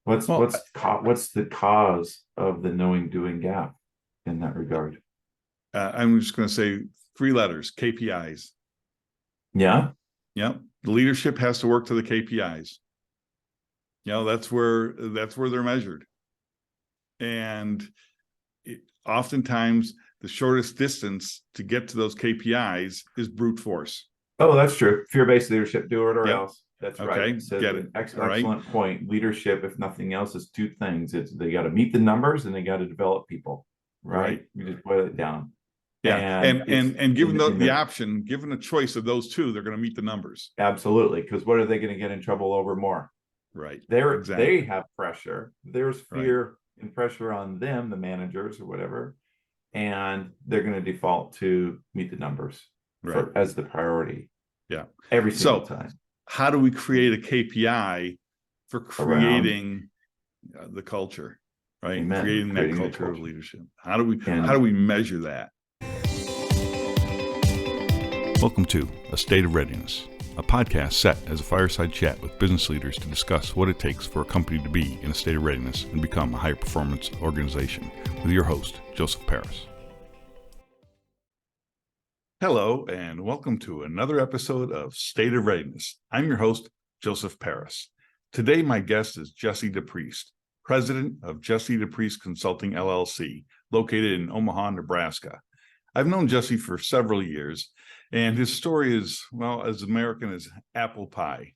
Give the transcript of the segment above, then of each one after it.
Well, What's the cause of the knowing doing gap in that regard? I'm just going to say 3 letters: KPIs. Yeah. Yep, the leadership has to work to the KPIs. That's where they're measured, and oftentimes the shortest distance to get to those KPIs is brute force. Oh, that's true. Fear-based leadership, do it or Yep. all. That's Okay. right. So Get it. excellent point. Leadership, if nothing else, is 2 things. They got to meet the numbers and they got to develop people. Right. You just boil it down. Yeah. And given the option, given a choice of those 2, they're going to meet the numbers. Absolutely. Because what are they going to get in trouble over more? Right. They have pressure. There's fear and pressure on them, the managers or whatever, and they're going to default to meet the numbers as the priority. Yeah. Every single time. How do we create a KPI for creating the culture? Right. Amen. Creating that culture of leadership. How do we measure that? Welcome to A State of Readiness, a podcast set as a fireside chat with business leaders to discuss what it takes for a company to be in a state of readiness and become a high-performance organization, with your host, Joseph Paris. Hello, and welcome to another episode of State of Readiness. I'm your host, Joseph Paris. Today, my guest is Jesse DePriest, president of Jesse DePriest Consulting, LLC, located in Omaha, Nebraska. I've known Jesse for several years, and his story is, well, as American as apple pie.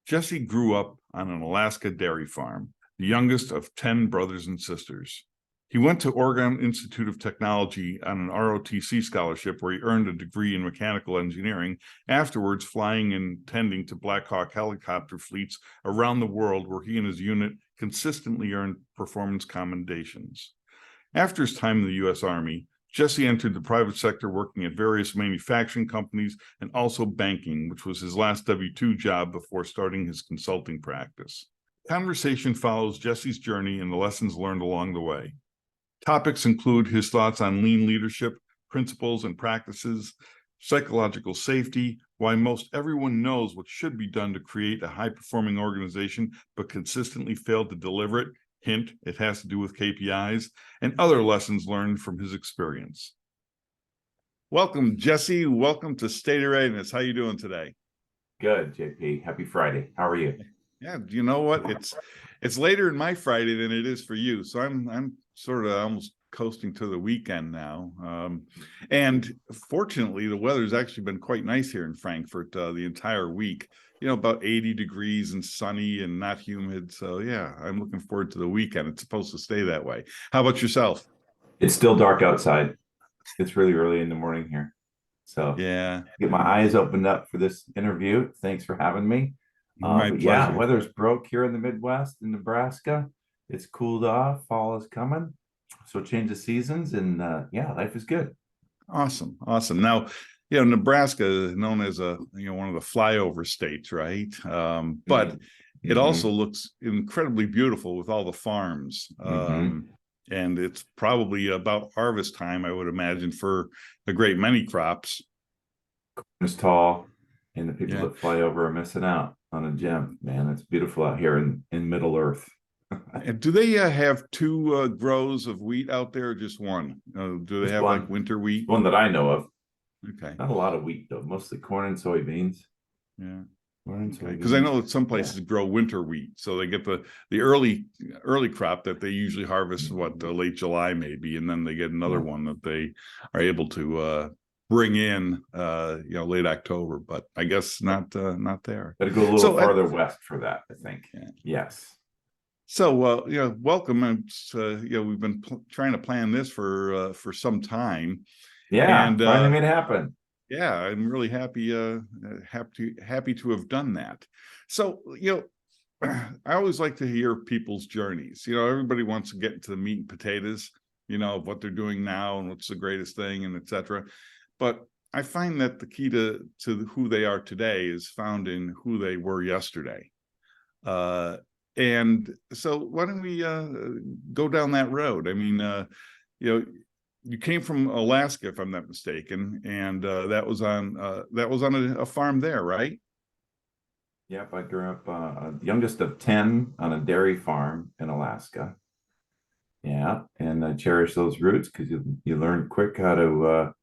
Jesse grew up on an Alaska dairy farm, the youngest of 10 brothers and sisters. He went to Oregon Institute of Technology on an ROTC scholarship where he earned a degree in mechanical engineering, afterwards flying and tending to Black Hawk helicopter fleets around the world where he and his unit consistently earned performance commendations. After his time in the U.S. Army, Jesse entered the private sector working at various manufacturing companies and also banking, which was his last W-2 job before starting his consulting practice. Conversation follows Jesse's journey and the lessons learned along the way. Topics include his thoughts on lean leadership, principles and practices, psychological safety, why most everyone knows what should be done to create a high-performing organization but consistently fail to deliver it. Hint, it has to do with KPIs, and other lessons learned from his experience. Welcome, Jesse. Welcome to State of Readiness. How you doing today? Good, JP. Happy Friday. How are you? Yeah, you know what? It's later in my Friday than it is for you, so I'm sort of almost coasting to the weekend now. And fortunately, the weather's actually been quite nice here in Frankfurt the entire week. About 80 degrees and sunny and not humid. So yeah, I'm looking forward to the weekend. It's supposed to stay that way. How about yourself? It's still dark outside. It's really early in the morning here. So yeah, get my eyes opened up for this interview. Thanks for having me. My pleasure. Yeah, weather's broke here in the Midwest in Nebraska. It's cooled off. Fall is coming. So change of seasons and life is good. Awesome. Now, Nebraska is known as one of the flyover states, right? But it also looks incredibly beautiful with all the farms. And it's probably about harvest time, I would imagine, for a great many crops. It's tall, and the people that fly over are missing out on a gem. Man, it's beautiful out here in Middle Earth. And do they have 2 grows of wheat out there, or just one? Do they have like winter wheat? One that I know of. Okay. Not a lot of wheat though, mostly corn and soybeans. Yeah. Okay. Because I know that some places grow winter wheat, so they get the early crop that they usually harvest late July maybe, and then they get another one that they are able to bring in late October. But I guess not there. Got to go a little farther west for that, I think. Yeah. Yes. So, welcome. We've been trying to plan this for some time. Yeah, and finally made it happen. Yeah, I'm really happy to have done that. So, I always like to hear people's journees. Everybody wants to get into the meat and potatoes, of what they're doing now and what's the greatest thing and etc. But I find that the key to who they are today is found in who they were yesterday. And so why don't we go down that road? I mean, you came from Alaska, if I'm not mistaken, and that was on a farm there, right? Yep, I grew up youngest of 10 on a dairy farm in Alaska. Yeah, and I cherish those roots because you learn quick how to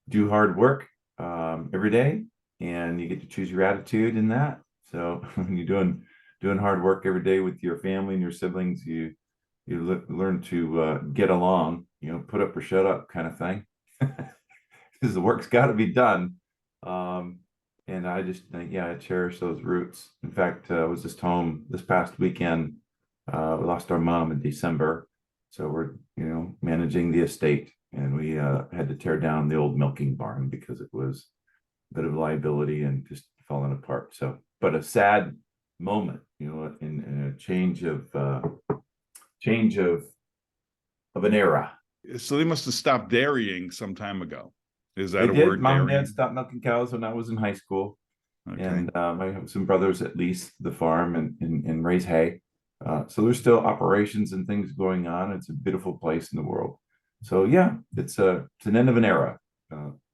do hard work every day, and you get to choose your attitude in that. So when you're doing hard work every day with your family and your siblings, you learn to get along, put up or shut up kind of thing, because the work's got to be done. Um, and I just think, yeah, I cherish those roots. In fact, I was just home this past weekend. We lost our mom in December, so we're managing the estate, and we had to tear down the old milking barn because it was a bit of liability and just falling apart. So, but a sad moment, in a change of an era. So they must have stopped dairying some time ago. Is that They a did. word, Mom and Dad dairying? stopped milking cows when I was in high school, Okay. and I have some brothers that lease the farm and raise hay. So there's still operations and things going on. It's a beautiful place in the world. So yeah, it's an end of an era.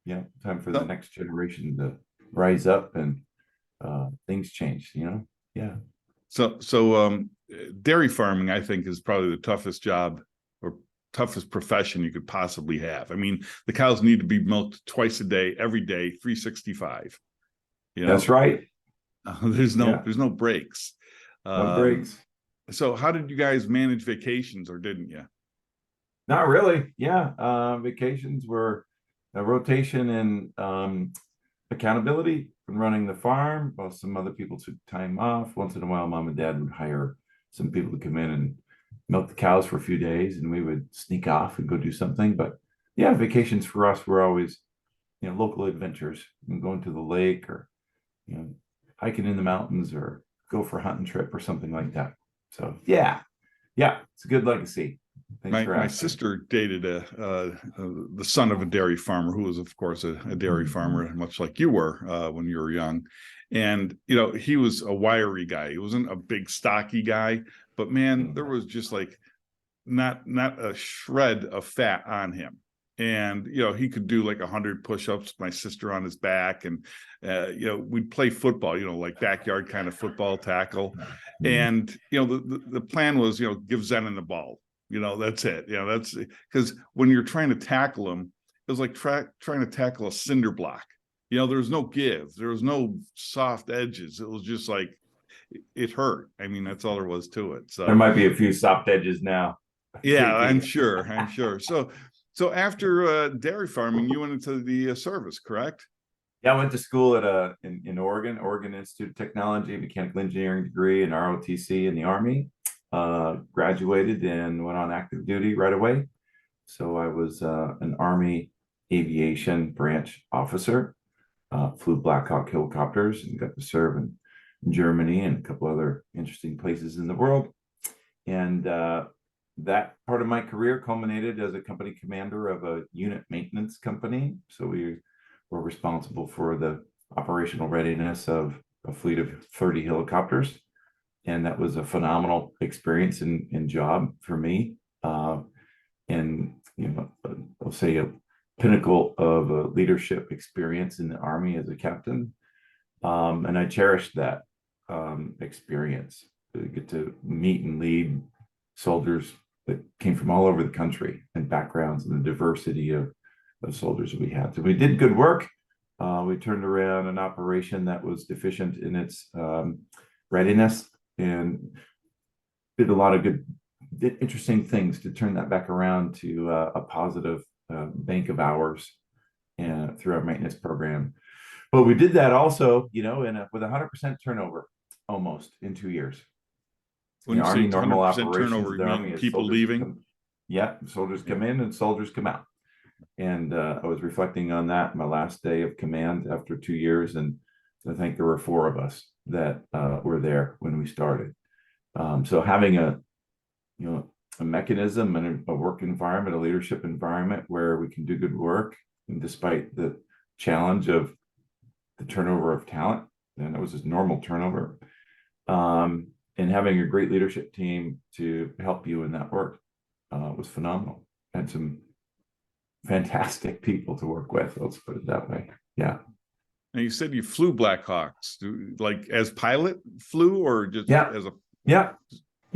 Yeah, time for the next generation to rise up and things change. Yeah. So dairy farming, I think, is probably the toughest job or toughest profession you could possibly have. I mean, the cows need to be milked twice a day, every day, 365. That's right. There's no breaks. No breaks. So how did you guys manage vacations, or didn't you? Not really. Yeah. Vacations were a rotation and accountability from running the farm, while some other people took time off. Once in a while, mom and dad would hire some people to come in and milk the cows for a few days, and we would sneak off and go do something. But yeah, vacations for us were always, local adventures, going to the lake or, hiking in the mountains or go for a hunting trip or something like that. So yeah, it's a good legacy. Thanks for My asking. sister dated the son of a dairy farmer, who was, of course, a dairy farmer, much like you were when you were young. And he was a wiry guy. He wasn't a big, stocky guy, but man, there was just like not a shred of fat on him. And he could do like 100 push-ups. My sister on his back, and we'd play football, like backyard kind of football tackle. And the plan was, give Zenon the ball. That's it. That's because when you're trying to tackle him, it was like trying to tackle a cinder block. There was no give. There was no soft edges. It was just like it hurt. I mean, that's all there was to it. So there might be a few soft edges now. Yeah, I'm sure. So after dairy farming, you went into the service, correct? Yeah, I went to school at in Oregon Institute of Technology, mechanical engineering degree in ROTC in the Army. Graduated and went on active duty right away. So I was an Army aviation branch officer. Flew Black Hawk helicopters and got to serve in Germany and a couple other interesting places in the world. And that part of my career culminated as a company commander of a unit maintenance company. So we were responsible for the operational readiness of a fleet of 30 helicopters. And that was a phenomenal experience and job for me. And, I'll say a pinnacle of a leadership experience in the Army as a captain. And I cherished that experience to get to meet and lead soldiers that came from all over the country and backgrounds and the diversity of soldiers that we had. So we did good work. We turned around an operation that was deficient in its readiness and did a lot of did interesting things to turn that back around to a positive bank of hours and through our maintenance program. But we did that also, with 100% turnover almost in 2 years. When you say Army normal 100% operations, turnover, you Army mean people leaving? Soldiers come in and soldiers come out. And I was reflecting on that my last day of command after 2 years, and I think there were 4 of us that were there when we started. So having a mechanism and a work environment, a leadership environment where we can do good work, and despite the challenge of the turnover of talent, and it was just normal turnover, and having a great leadership team to help you in that work was phenomenal. And some fantastic people to work with, let's put it that way. Yeah. Now you said you flew Black Hawks, like as pilot flew or just Yeah. as a Yeah.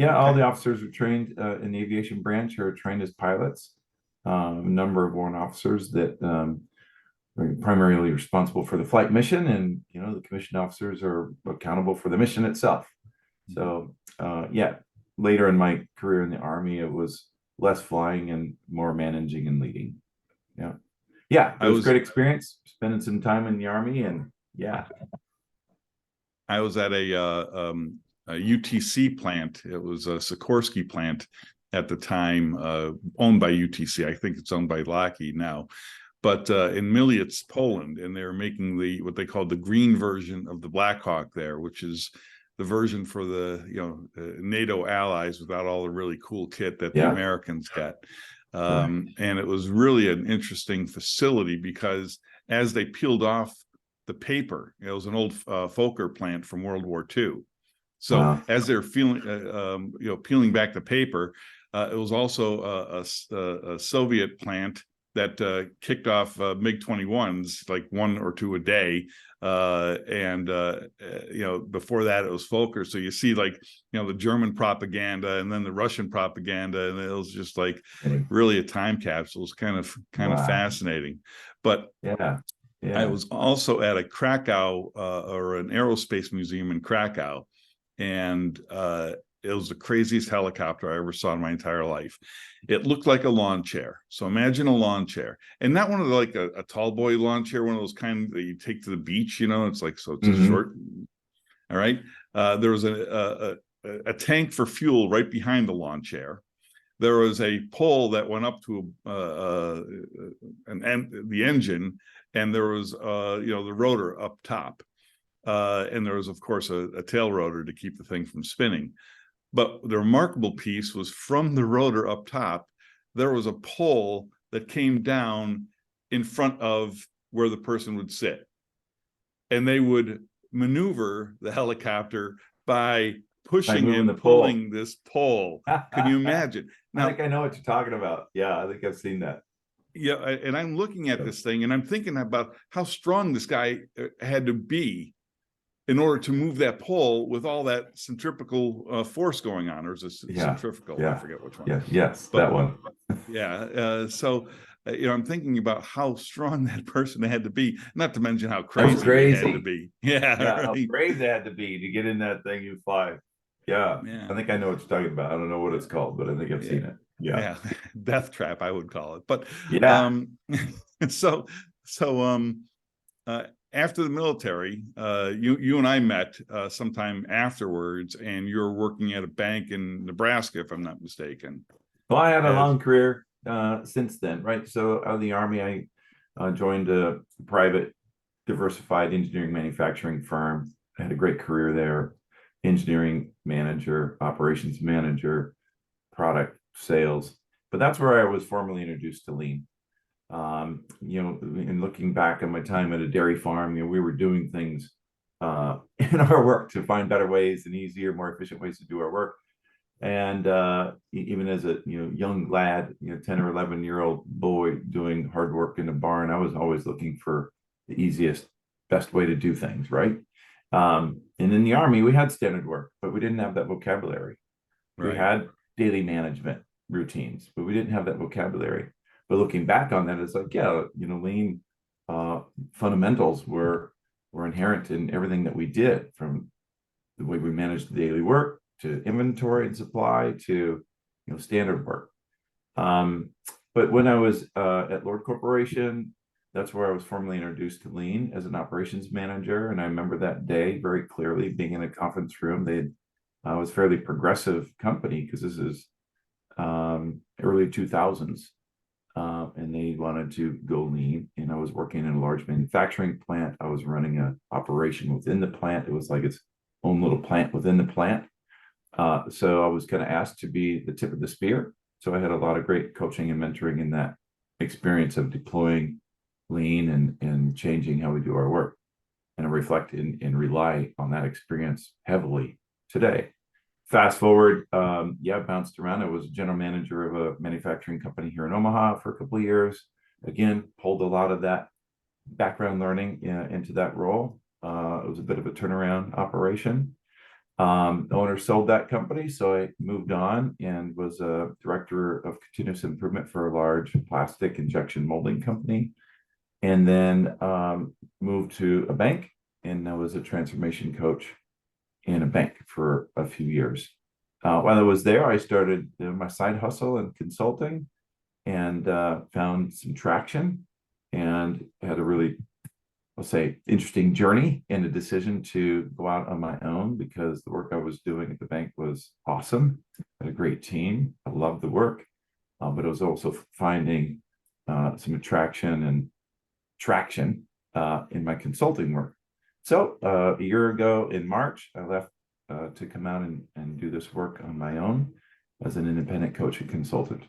All Okay. the officers were trained in the aviation branch are trained as pilots. A number of warrant officers that are primarily responsible for the flight mission, and the commissioned officers are accountable for the mission itself. So later in my career in the Army, it was less flying and more managing and leading. It was a great experience spending some time in the Army, and I was at a UTC plant. It was a Sikorsky plant at the time, owned by UTC. I think it's owned by Lockheed now, but in Miliec, Poland, and they were making what they called the green version of the Black Hawk there, which is the version for the NATO allies without all the really cool kit that the Americans got. And it was really an interesting facility because as they peeled off the paper, it was an old Fokker plant from World War II. So as they're peeling back the paper, it was also a Soviet plant that kicked off MiG-21s, like 1 or 2 a day. And before that it was Fokker. So you see the German propaganda and then the Russian propaganda, and it was just like really a time capsule. It's kind of fascinating. But I was also at a Krakow or an aerospace museum in Krakow, and it was the craziest helicopter I ever saw in my entire life. It looked like a lawn chair. So imagine a lawn chair, and not one of a tall boy lawn chair, one of those kind that you take to the beach. It's like, so it's a short. All right. There was a tank for fuel right behind the lawn chair. There was a pole that went up to the engine, and there was the rotor up top, and there was of course a tail rotor to keep the thing from spinning. But the remarkable piece was from the rotor up top, there was a pole that came down in front of where the person would sit. And they would maneuver the helicopter by pushing and pulling this pole. Can you imagine? Now, I think I know what you're talking about. Yeah, I think I've seen that. Yeah, and I'm looking at this thing and I'm thinking about how strong this guy had to be in order to move that pole with all that centrifugal force going on. Or is this centrifugal? I forget which one. But, that one. So, I'm thinking about how strong that person had to be, not to mention how crazy they had to be. How brave they had to be to get in that thing and fly. I think I know what you're talking about. I don't know what it's called, but I think I've seen it. Death trap, I would call it. But after the military, you and I met sometime afterwards, and you're working at a bank in Nebraska, if I'm not mistaken. Well, I had a long career since then, right? So out of the Army, I joined a private diversified engineering manufacturing firm. I had a great career there. Engineering manager, operations manager, product sales. But that's where I was formally introduced to lean. And looking back on my time at a dairy farm, we were doing things in our work to find better ways and easier, more efficient ways to do our work. And even as a young lad, 10 or 11-year-old boy doing hard work in a barn, I was always looking for the easiest, best way to do things, right? And in the Army, we had standard work, but we didn't have that vocabulary. We had daily management routines, but we didn't have that vocabulary. But looking back on that, it's like, lean fundamentals were inherent in everything that we did, from the way we managed the daily work to inventory and supply to standard work. But when I was at Lord Corporation, that's where I was formally introduced to lean as an operations manager. And I remember that day very clearly, being in a conference room. It was a fairly progressive company, because this is early 2000s. And they wanted to go lean. And I was working in a large manufacturing plant. I was running an operation within the plant. It was like its own little plant within the plant. So I was kind of asked to be the tip of the spear. So I had a lot of great coaching and mentoring in that experience of deploying lean and changing how we do our work. And I reflect and rely on that experience heavily today. Fast forward, I bounced around. I was general manager of a manufacturing company here in Omaha for a couple of years. Again, pulled a lot of that background learning into that role. It was a bit of a turnaround operation. The owner sold that company, so I moved on and was a director of continuous improvement for a large plastic injection molding company, and then moved to a bank, and I was a transformation coach in a bank for a few years. While I was there, I started my side hustle in consulting and found some traction and had a really, I'll say, interesting journey and a decision to go out on my own because the work I was doing at the bank was awesome. I had a great team. I loved the work, but I was also finding some attraction and traction in my consulting work. So a year ago in March, I left to come out and do this work on my own as an independent coach and consultant.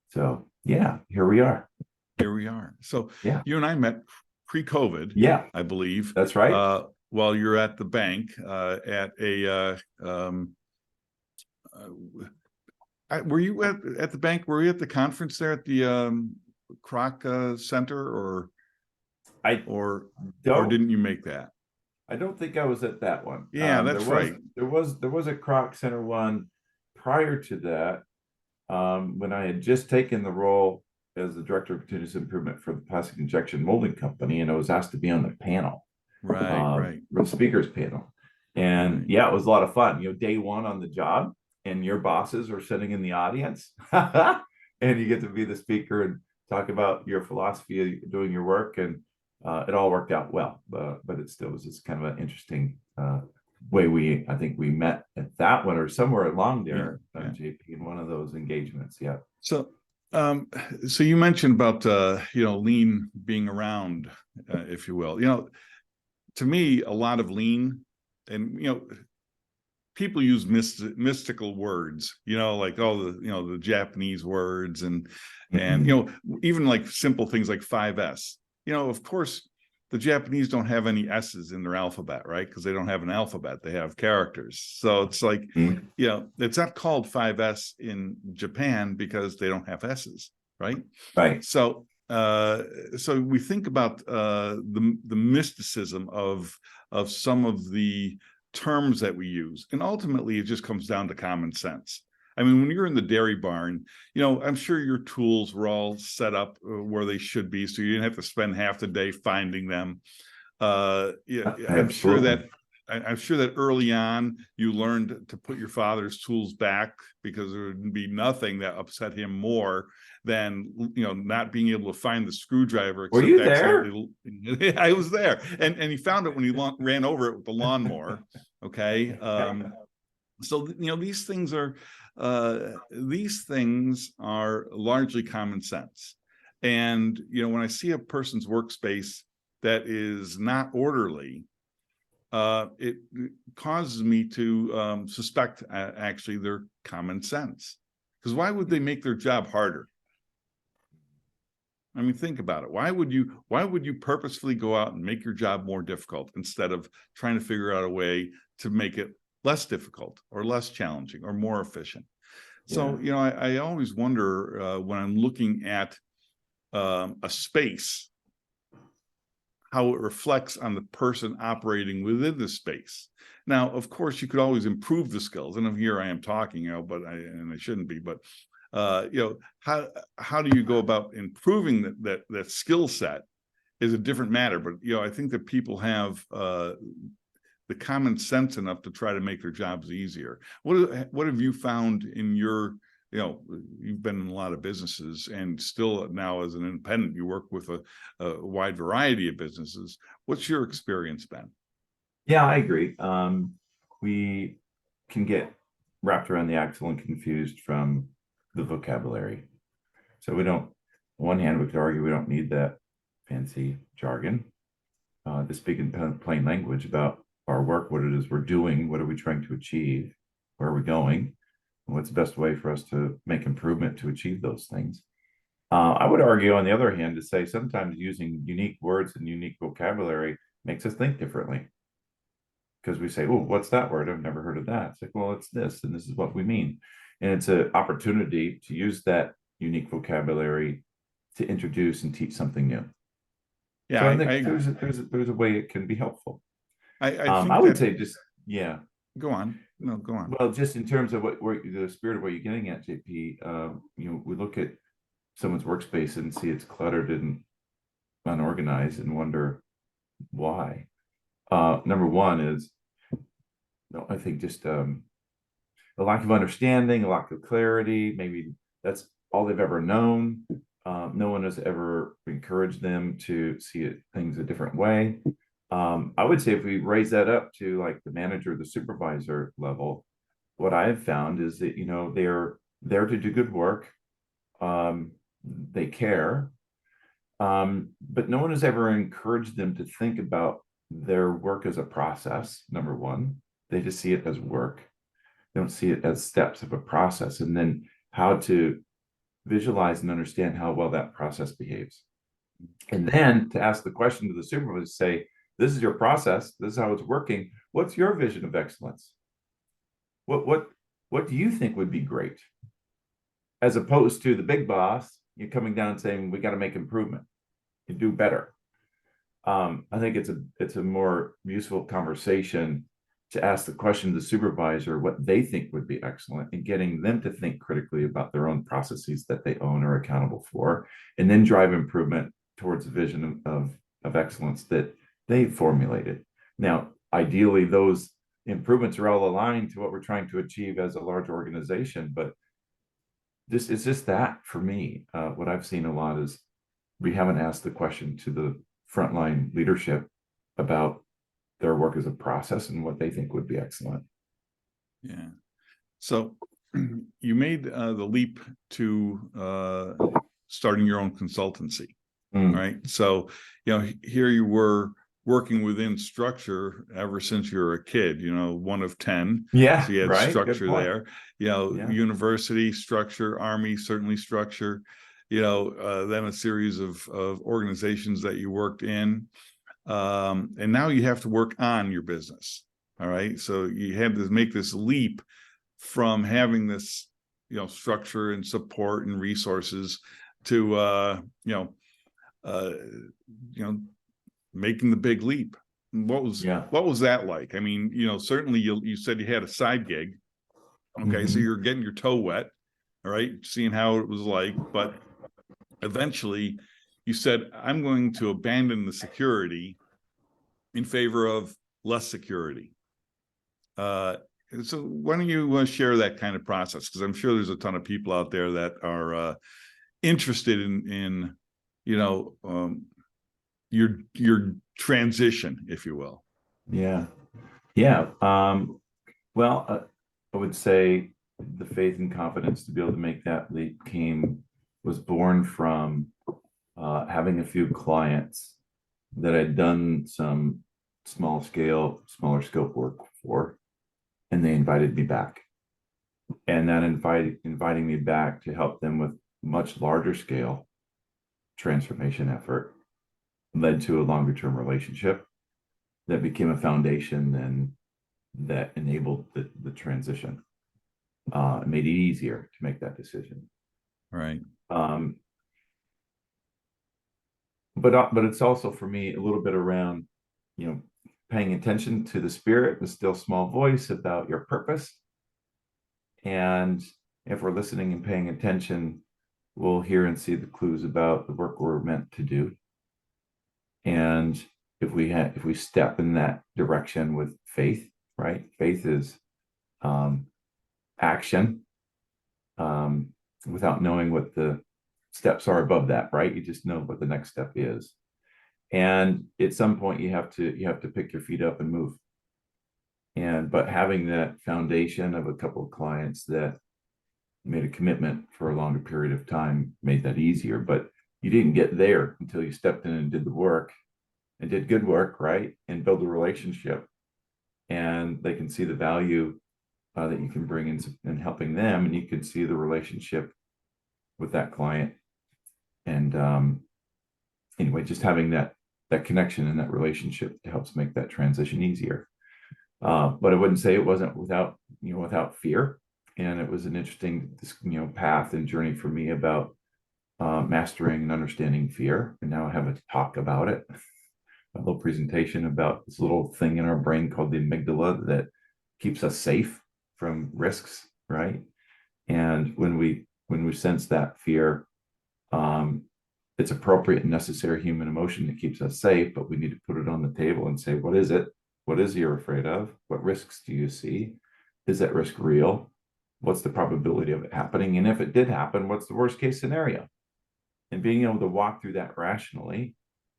So yeah, here we are. Here we are. So yeah, you and I met pre-COVID. Yeah, I believe that's right. While you're at the bank at a were you at the bank? Were you at the conference there at the Kroc Center, or didn't you make that? I don't think I was at that one. Yeah, that's right. There was a Kroc Center one prior to that, when I had just taken the role as the director of continuous improvement for the plastic injection molding company, and I was asked to be on the panel, right, the speakers panel, and yeah, it was a lot of fun. Day one on the job, and your bosses are sitting in the audience, and you get to be the speaker and talk about your philosophy of doing your work, and it all worked out well, but it still was just kind of an interesting way I think we met at that one or somewhere along there, JP, in one of those engagements. Yeah. So you mentioned about lean being around, if you will. To me, a lot of lean, and people use mystical words, like all the Japanese words, and even like simple things like 5S. Of course, the Japanese don't have any S's in their alphabet, right? Because they don't have an alphabet; they have characters. So it's like, it's not called 5S in Japan because they don't have S's, right? Right. So we think about the mysticism of some of the terms that we use, and ultimately it just comes down to common sense. I mean, when you're in the dairy barn, I'm sure your tools were all set up where they should be, so you didn't have to spend half the day finding them. I'm sure that early on you learned to put your father's tools back because there would be nothing that upset him more than not being able to find the screwdriver. Were you there? I was there, and he found it when he ran over it with the lawnmower. Okay, so these things are largely common sense, and when I see a person's workspace that is not orderly, it causes me to suspect actually their common sense. Because why would they make their job harder? I mean, think about it. Why would you purposefully go out and make your job more difficult instead of trying to figure out a way to make it less difficult or less challenging or more efficient? So, I always wonder when I'm looking at a space, how it reflects on the person operating within the space. Now, of course, you could always improve the skills, and here I am talking, but I shouldn't be. But how do you go about improving that skill set is a different matter. But I think that people have the common sense enough to try to make their jobs easier. What have you found in your you've been in a lot of businesses, and still now as an independent, you work with a wide variety of businesses. What's your experience been? Yeah, I agree. We can get wrapped around the axle and confused from the vocabulary. So we don't, on one hand, we could argue we don't need that fancy jargon to speak in plain language about our work, what it is we're doing, what are we trying to achieve, where are we going, and what's the best way for us to make improvement to achieve those things. I would argue, on the other hand, to say sometimes using unique words and unique vocabulary makes us think differently. Because we say, oh, what's that word? I've never heard of that. It's like, well, it's this, and this is what we mean. And it's an opportunity to use that unique vocabulary to introduce and teach something new. Yeah, So I think there's a way it can be helpful. I I think would that, say just, yeah. go on. No, go on. Well, just in terms of where the spirit of what you're getting at, JP, we look at someone's workspace and see it's cluttered and unorganized and wonder why. Number one is, I think just a lack of understanding, a lack of clarity. Maybe that's all they've ever known. No one has ever encouraged them to see things a different way. I would say if we raise that up to like the manager, the supervisor level, what I have found is that, they're there to do good work. They care, but no one has ever encouraged them to think about their work as a process. Number one, they just see it as work. They don't see it as steps of a process, and then how to visualize and understand how well that process behaves. And then to ask the question to the supervisor, say, this is your process, this is how it's working. What's your vision of excellence? What do you think would be great? As opposed to the big boss, you're coming down and saying, we got to make improvement, you do better. I think it's a more useful conversation to ask the question to the supervisor what they think would be excellent, and getting them to think critically about their own processes that they own or are accountable for, and then drive improvement towards the vision of excellence that they formulated. Now, ideally, those improvements are all aligned to what we're trying to achieve as a large organization, but it's just that for me, what I've seen a lot is we haven't asked the question to the frontline leadership about their work as a process and what they think would be excellent. Yeah. So you made the leap to starting your own consultancy, right? So, here you were working within structure ever since you were a kid, one of 10. Yeah. So you had right. structure there, Yeah. University structure, Army, certainly structure, then a series of organizations that you worked in. And now you have to work on your business. All right. So you had to make this leap from having this, structure and support and resources to, making the big leap. What was that like? I mean, certainly you said you had a side gig. Okay. So you're getting your toe wet. All right. Seeing how it was like, but eventually you said, I'm going to abandon the security in favor of less security. So why don't you share that kind of process? Because I'm sure there's a ton of people out there that are interested in your transition, if you will. Yeah. Well, I would say the faith and confidence to be able to make that leap was born from having a few clients that I'd done some smaller scope work for, and they invited me back. And that inviting me back to help them with much larger scale transformation effort led to a longer term relationship that became a foundation and that enabled the transition. It made it easier to make that decision. Right. But it's also for me a little bit around, paying attention to the spirit, the still small voice about your purpose. And if we're listening and paying attention, we'll hear and see the clues about the work we're meant to do. And if we step in that direction with faith, right? Faith is action without knowing what the steps are above that, right? You just know what the next step is. And at some point you have to pick your feet up and move. But having that foundation of a couple of clients that made a commitment for a longer period of time made that easier. But you didn't get there until you stepped in and did the work and did good work, right? And build a relationship. And they can see the value that you can bring in helping them, and you can see the relationship with that client. And anyway, just having that connection and that relationship helps make that transition easier. But I wouldn't say it wasn't without fear. And it was an interesting, path and journey for me about mastering and understanding fear. And now I have a talk about it, a little presentation about this little thing in our brain called the amygdala that keeps us safe from risks, right? And when we sense that fear, it's appropriate and necessary human emotion that keeps us safe, but we need to put it on the table and say, what is it? What is it you're afraid of? What risks do you see? Is that risk real? What's the probability of it happening? And if it did happen, what's the worst case scenario? And being able to walk through that rationally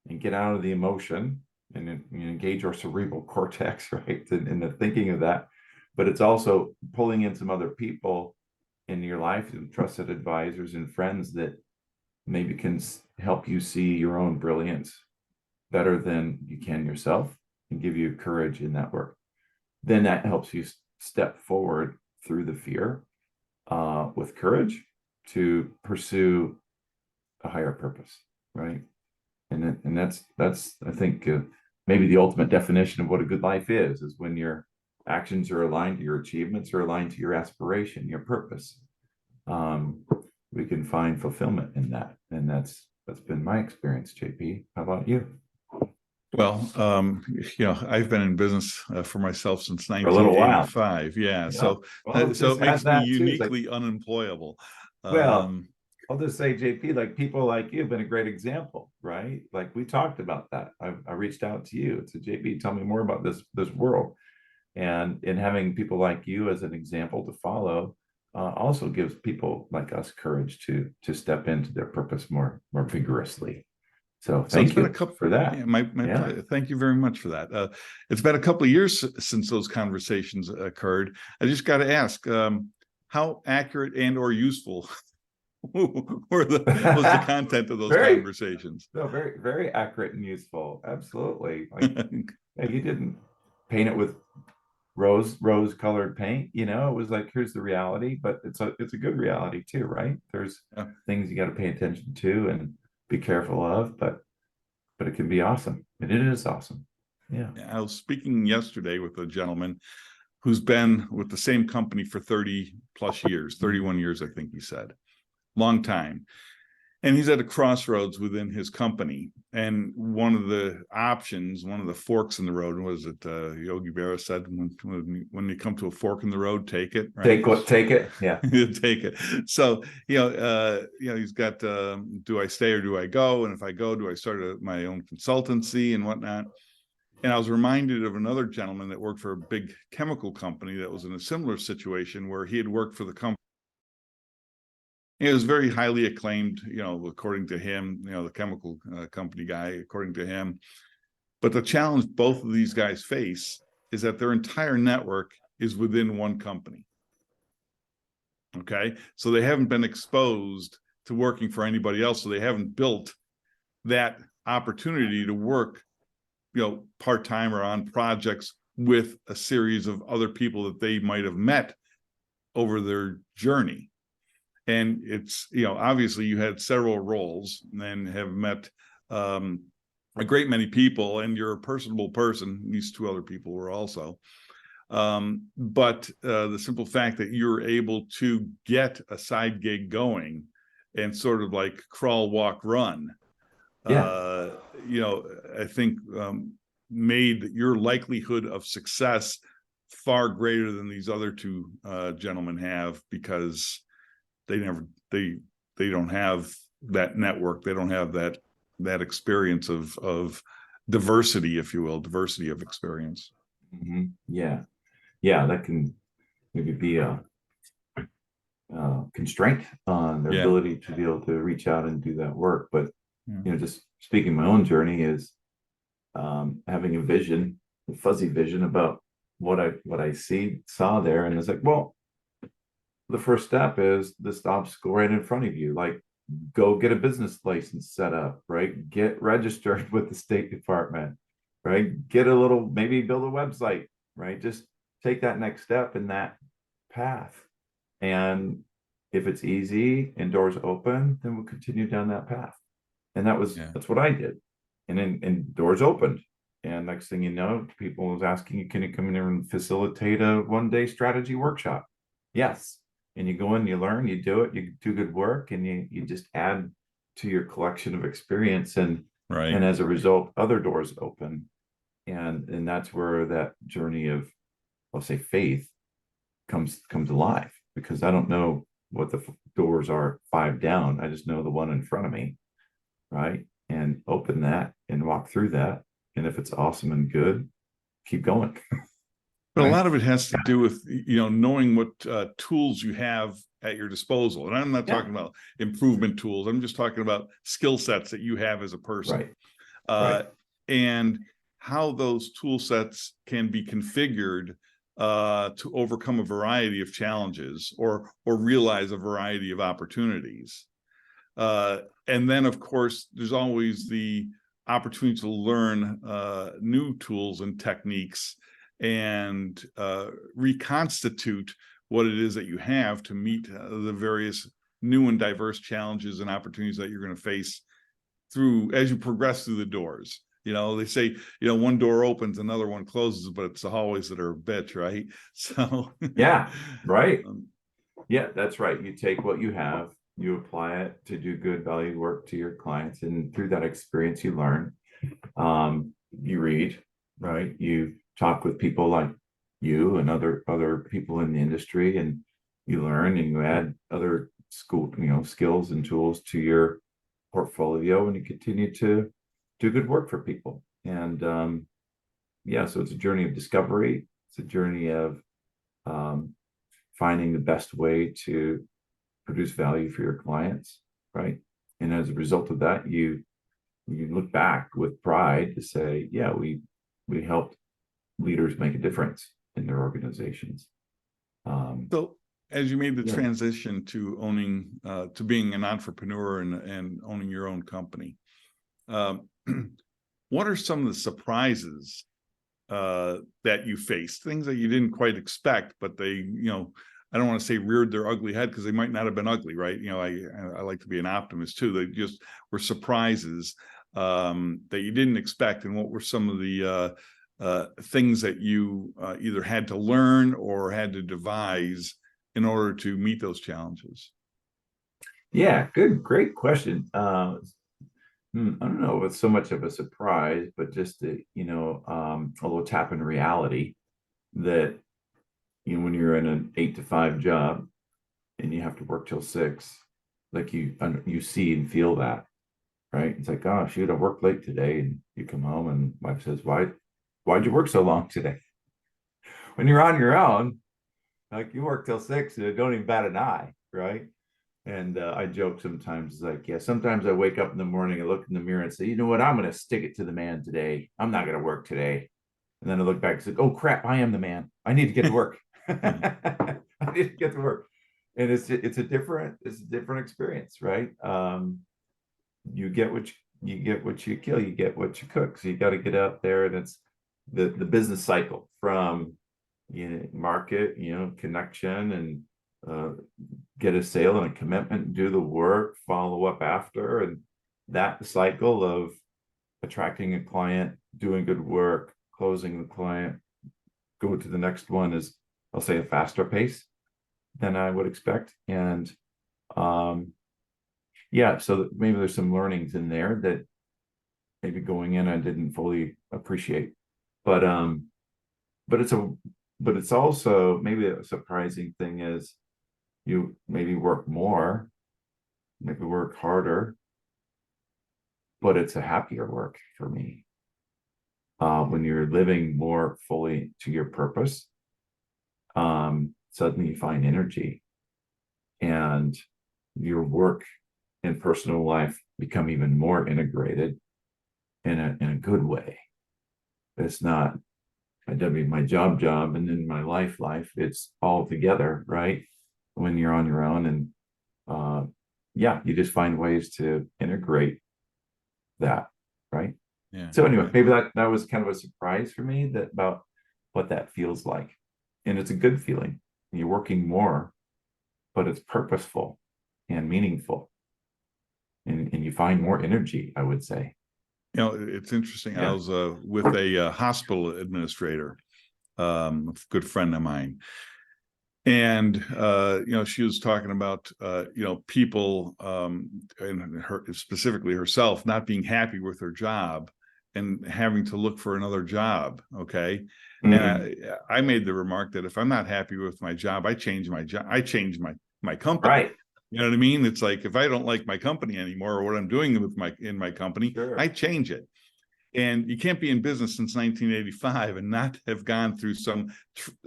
and get out of the emotion and engage our cerebral cortex, right, in the thinking of that. But it's also pulling in some other people in your life, and trusted advisors and friends that maybe can help you see your own brilliance better than you can yourself and give you courage in that work. Then that helps you step forward through the fear with courage to pursue a higher purpose, right? And that's I think maybe the ultimate definition of what a good life is when your actions are aligned to your achievements, are aligned to your aspiration, your purpose. We can find fulfillment in that, and that's been my experience. JP, how about you? Well, I've been in business for myself since For a little while. 1985. Yeah, Yeah. so Well, so it makes me that too. uniquely unemployable. Well, I'll just say, JP, like people like you have been a great example, right? Like we talked about that. I reached out to you. To JP, tell me more about this world, and having people like you as an example to follow also gives people like us courage to step into their purpose more vigorously. So thank you for that. Yeah, my pleasure. Thank you very much for that. It's been a couple of years since those conversations occurred. I just got to ask, how accurate and or useful was the content of those conversations? No, very, very accurate and useful. Absolutely. Like, you didn't paint it with rose colored paint, it was like, here's the reality, but it's a good reality too, right? There's things you got to pay attention to and be careful of, but it can be awesome, and it is awesome. Yeah. I was speaking yesterday with a gentleman who's been with the same company for 30 plus years, 31 years, I think he said, long time. And he's at a crossroads within his company. And one of the options, one of the forks in the road, was it Yogi Berra said, when you come to a fork in the road, take it. Right? Take it. Yeah. Take it. So, he's got, do I stay or do I go? And if I go, do I start my own consultancy and whatnot? And I was reminded of another gentleman that worked for a big chemical company that was in a similar situation where he had worked for the company. It was very highly acclaimed, according to him, the chemical company guy, according to him. But the challenge both of these guys face is that their entire network is within one company. Okay. So they haven't been exposed to working for anybody else. So they haven't built that opportunity to work, part-time or on projects with a series of other people that they might have met over their journey. And it's, obviously you had several roles and have met a great many people, and you're a personable person. These two other people were also. But the simple fact that you're able to get a side gig going and sort of like crawl, walk, run, I think made your likelihood of success far greater than these other two gentlemen have, because they don't have that network. They don't have that experience of diversity, if you will, diversity of experience. Mm-hmm. Yeah, that can maybe be a constraint on their ability to be able to reach out and do that work. But just speaking my own journey is having a vision, a fuzzy vision about what I saw there, and it's like, well, the first step is this obstacle right in front of you. Like, go get a business license set up, right? Get registered with the State Department, right? Get maybe build a website, right? Just take that next step in that path. And if it's easy and doors open, then we'll continue down that path. And that's what I did. And then doors opened. And next thing you know, people was asking you, can you come in there and facilitate a one-day strategy workshop? Yes. And you go in, you learn, you do it, you do good work, and you just add to your collection of experience, and Right. as a result, other doors open. And that's where that journey of, I'll say, faith comes alive, because I don't know what the doors are 5 down. I just know the one in front of me, right? And open that and walk through that. And if it's awesome and good, keep going. But a Right? lot of it has to do with, knowing what tools you have at your disposal. And I'm not Yeah. talking about improvement tools. I'm just talking about skill sets that you have as a person. Right. Right. And how those tool sets can be configured to overcome a variety of challenges or realize a variety of opportunities. And then, of course, there's always the opportunity to learn new tools and techniques and reconstitute what it is that you have to meet the various new and diverse challenges and opportunities that you're going to face through as you progress through the doors. They say, one door opens, another one closes, but it's the hallways that are a bitch, right? So yeah, right. Yeah, that's right. You take what you have, you apply it to do good value work to your clients, and through that experience you learn. You read, right? You talk with people like you and other people in the industry, and you learn, and you add other skills and tools to your portfolio, and you continue to do good work for people. And so it's a journey of discovery. It's a journey of finding the best way to produce value for your clients, right? And as a result of that, you look back with pride to say, yeah, we helped leaders make a difference in their organizations. So as you made the transition to owning, to being an entrepreneur and owning your own company, what are some of the surprises that you faced? Things that you didn't quite expect, but they, I don't want to say reared their ugly head, because they might not have been ugly, right? I like to be an optimist too. They just were surprises that you didn't expect. And what were some of the things that you either had to learn or had to devise in order to meet those challenges? Yeah, great question. I don't know if it's so much of a surprise, but just a little tap in reality that when you're in an 8 to 5 job and you have to work till 6, like you see and feel that, right? It's like, oh shoot, I worked late today, and you come home and wife says, why'd you work so long today? When you're on your own, like, you work till 6, and don't even bat an eye, right? And I joke sometimes, like, sometimes I wake up in the morning and look in the mirror and say, you know what, I'm going to stick it to the man today. I'm not going to work today. And then I look back and say, oh crap, I am the man. I need to get to work. I need to get to work. And it's a different experience, right? You get what you kill, you get what you cook. So you got to get out there, and it's the business cycle from market, connection, and get a sale and a commitment, do the work, follow up after, and that cycle of attracting a client, doing good work, closing the client, go to the next one is, I'll say, a faster pace than I would expect. And so maybe there's some learnings in there that maybe going in I didn't fully appreciate, but it's also maybe a surprising thing is you maybe work more, maybe work harder, but it's a happier work for me. When you're living more fully to your purpose, suddenly you find energy, and your work and personal life become even more integrated in a good way. It's not my job and then my life. It's all together, right? When you're on your own, and you just find ways to integrate that, right? Yeah. So anyway, maybe that was kind of a surprise for me, that about what that feels like. And it's a good feeling. You're working more, but it's purposeful and meaningful, and you find more energy, I would say. It's interesting. I was with a hospital administrator, a good friend of mine, And she was talking about people, and her, specifically herself, not being happy with her job and having to look for another job. Okay. And I made the remark that if I'm not happy with my job, I change my job. I change my company. Right. You know what I mean? It's like, if I don't like my company anymore, or what I'm doing with my company, Sure. I change it. And you can't be in business since 1985 and not have gone through some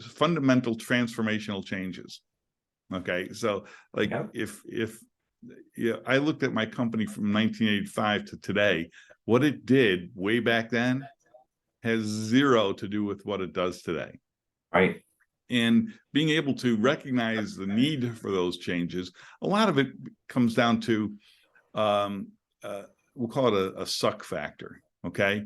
fundamental transformational changes. Okay. So like, if I looked at my company from 1985 to today, what it did way back then has zero to do with what it does today. Right. And being able to recognize the need for those changes, a lot of it comes down to, we'll call it a suck factor. Okay.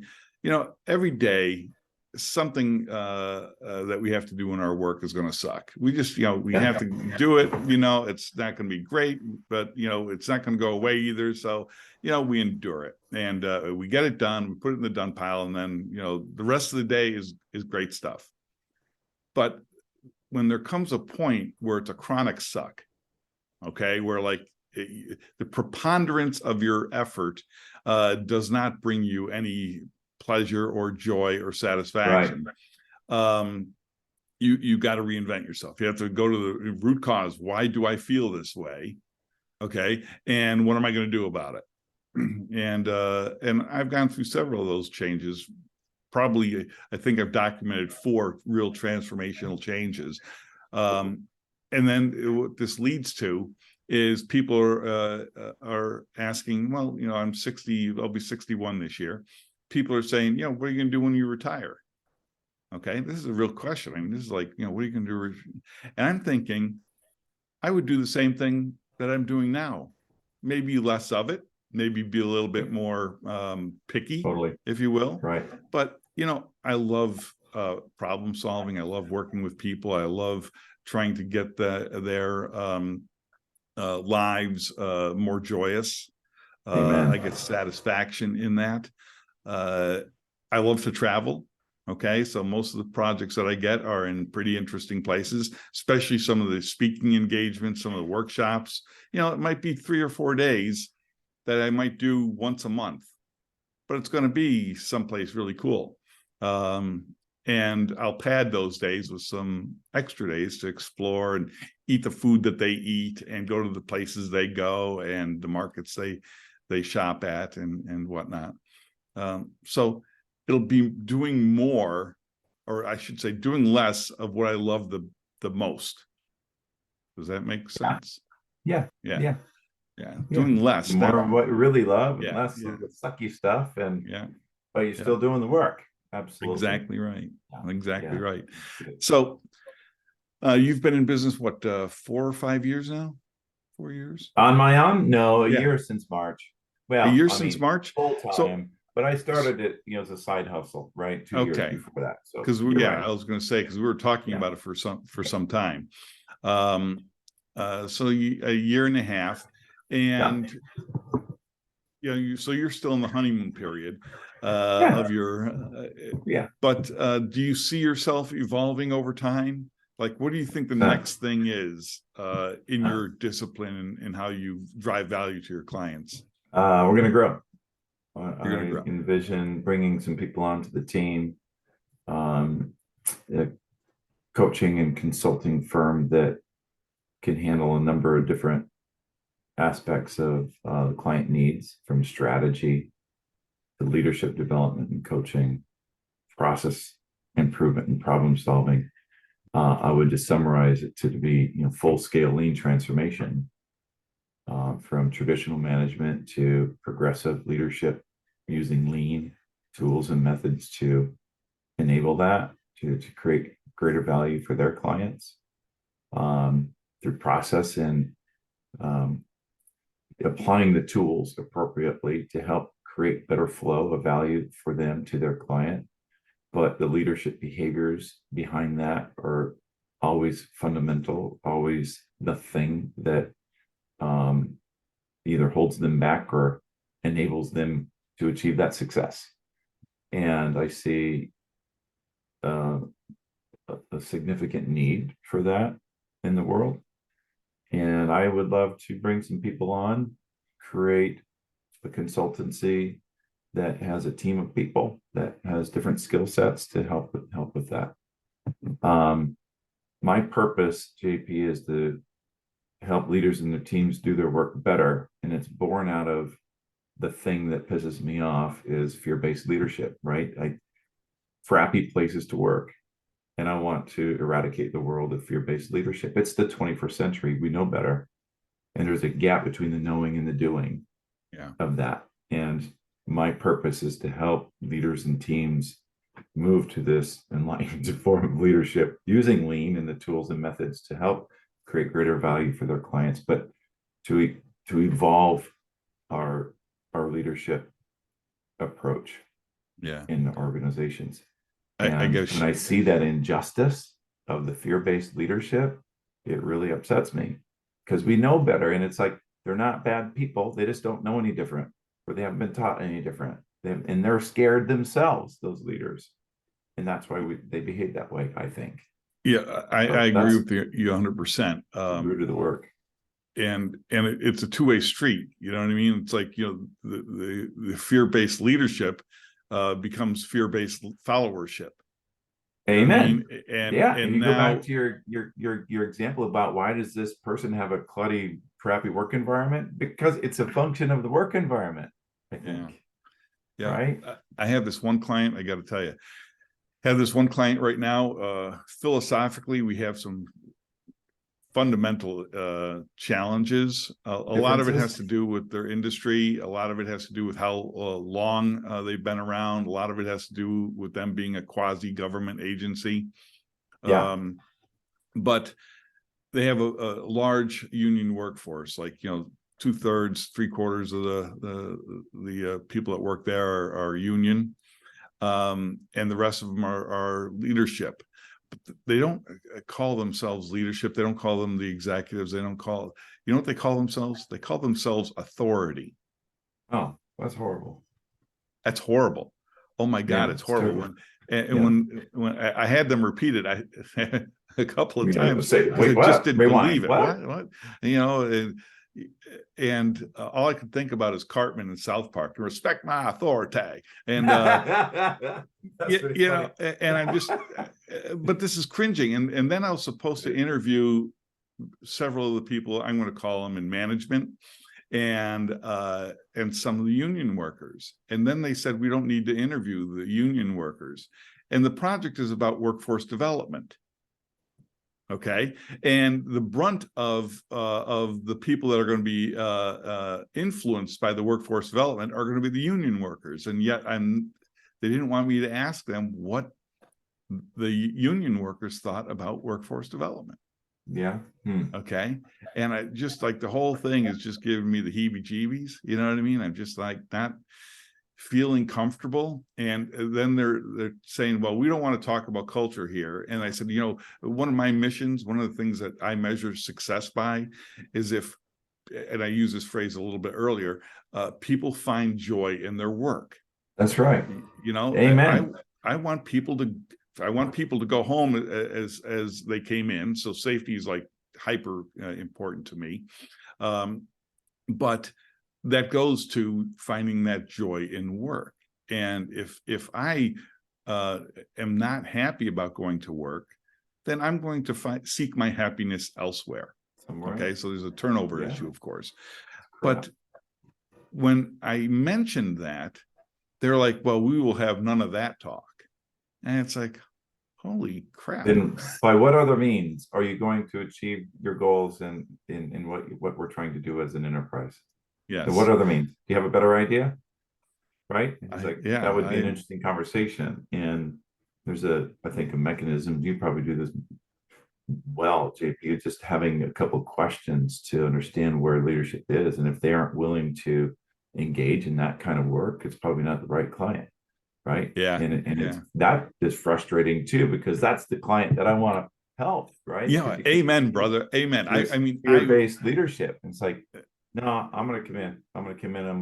Every day, something that we have to do in our work is going to suck. We just, we have to do it. It's not going to be great, but, it's not going to go away either. So, we endure it, and we get it done, we put it in the done pile, and then, the rest of the day is great stuff. But when there comes a point where it's a chronic suck, okay, where like the preponderance of your effort does not bring you any pleasure or joy or satisfaction, right. You got to reinvent yourself. You have to go to the root cause. Why do I feel this way? Okay, and what am I going to do about it? And I've gone through several of those changes. Probably, I think I've documented 4 real transformational changes. And then what this leads to is people are asking, well, I'm 60, I'll be 61 this year. People are saying, what are you going to do when you retire? Okay, this is a real question. I mean, this is like, what are you going to do? And I'm thinking, I would do the same thing that I'm doing now, maybe less of it, maybe be a little bit more picky, totally, if you will. Right. But, I love problem solving. I love working with people. I love trying to get their lives more joyous. I get satisfaction in that. I love to travel. Okay, so most of the projects that I get are in pretty interesting places, especially some of the speaking engagements, some of the workshops. It might be 3 or 4 days that I might do once a month, but it's going to be someplace really cool. And I'll pad those days with some extra days to explore and eat the food that they eat and go to the places they go and the markets they shop at and whatnot. So it'll be doing more, or I should say doing less of what I love the most. Does that make sense? Yeah. Doing less. More of what you really love, and less of the sucky stuff, and but you're still doing the work. Absolutely. Exactly right. Exactly right. So you've been in business, what, 4 or 5 years now? 4 years? On my own? No, a year since March. Well, a year since March? Full time. But I started it, as a side hustle, right? 2 years before that. So because I was going to say, because we were talking about it for some time. So a year and a half, and so you're still in the honeymoon period of your But do you see yourself evolving over time? Like, what do you think the next thing is in your discipline and how you drive value to your clients? We're going to grow. I envision bringing some people onto the team, a coaching and consulting firm that can handle a number of different aspects of the client needs, from strategy to leadership development and coaching, process improvement and problem solving. I would just summarize it to be, full-scale lean transformation, from traditional management to progressive leadership, using lean tools and methods to enable that, to create greater value for their clients, through process and applying the tools appropriately to help create better flow of value for them to their client. But the leadership behaviors behind that are always fundamental, always the thing that either holds them back or enables them to achieve that success. And I see a significant need for that in the world. And I would love to bring some people on, create a consultancy that has a team of people that has different skill sets to help with that. My purpose, JP, is to help leaders and their teams do their work better. And it's born out of the thing that pisses me off is fear-based leadership, right? Frappy places to work. And I want to eradicate the world of fear-based leadership. It's the 21st century. We know better. And there's a gap between the knowing and the doing of that. And my purpose is to help leaders and teams move to this enlightened form of leadership using lean and the tools and methods to help create greater value for their clients, but to evolve our leadership approach in the organizations. I guess when I see that injustice of the fear-based leadership, it really upsets me because we know better. And it's like, they're not bad people. They just don't know any different, or they haven't been taught any different. And they're scared themselves, those leaders. And that's why they behave that way, I think. Yeah, I agree with you 100%. Root of the work. And it's a two-way street. You know what I mean? It's like, the fear-based leadership becomes fear-based followership. Amen. I mean? And you now, go back to your example about why does this person have a clutty, crappy work environment? Because it's a function of the work environment, I think. Yeah. Right. I have this one client, I got to tell you, right now. Philosophically, we have some fundamental challenges. A lot of it has to do with their industry. A lot of it has to do with how long they've been around. A lot of it has to do with them being a quasi-government agency. But they have a large union workforce, like, 2/3, 3/4 of the people that work there are union, and the rest of them are leadership. But they don't call themselves leadership. They don't call them the executives. They don't call, you know what they call themselves? They call themselves authority. Oh, that's horrible. That's horrible. Oh my God, it's horrible. When I had them repeat it, a couple of times, say, wait, I just didn't believe it. What? And all I could think about is Cartman in South Park, respect my authority. And and I'm just, but this is cringing. And then I was supposed to interview several of the people, I'm going to call them in management, and some of the union workers. And then they said, we don't need to interview the union workers. And the project is about workforce development. Okay. And the brunt of the people that are going to be influenced by the workforce development are going to be the union workers. And yet they didn't want me to ask them what the union workers thought about workforce development. Yeah. Okay. And I just like, the whole thing is just giving me the heebie-jeebies. You know what I mean? I'm just like not feeling comfortable. And then they're saying, well, we don't want to talk about culture here. And I said, one of my missions, one of the things that I measure success by is and I used this phrase a little bit earlier, people find joy in their work. That's right. Amen. I want people to go home as they came in. So safety is like hyper important to me. But that goes to finding that joy in work. And if I am not happy about going to work, then I'm going to seek my happiness elsewhere. Somewhere. Okay, so there's a turnover issue, of course. But when I mentioned that, they're like, well, we will have none of that talk. And it's like, holy crap. Then by what other means are you going to achieve your goals in what we're trying to do as an enterprise? Yes. And what other means? Do you have a better idea? Right? It's like, that would be an interesting conversation. And there's I think a mechanism, you probably do this well, JP, just having a couple of questions to understand where leadership is. And if they aren't willing to engage in that kind of work, it's probably not the right client. Right. Yeah. And that is frustrating too, because that's the client that I want to help. Right. Yeah. Amen, brother. Amen. I mean, fear-based leadership. It's like, no, I'm going to come in.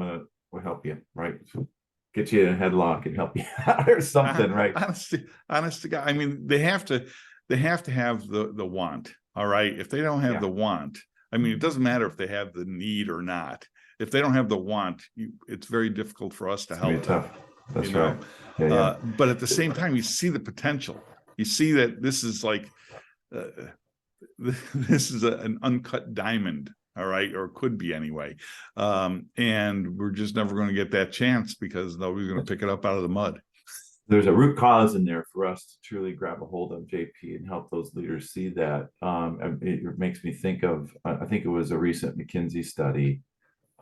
We'll help you. Right. So get you in a headlock and help you out or something. Right. Honest to God. I mean, they have to have the want. all right, if they don't have Yeah. the want, I mean, it doesn't matter if they have the need or not. If they don't have the want, it's very difficult for us to It's gonna help be them. tough. That's You know? right. Yeah. But at the same time, you see the potential. You see that this is like, this is an uncut diamond, all right, or could be anyway. And we're just never going to get that chance because nobody's going to pick it up out of the mud. There's a root cause in there for us to truly grab a hold of, JP, and help those leaders see that. It makes me think of, I think it was a recent McKinsey study,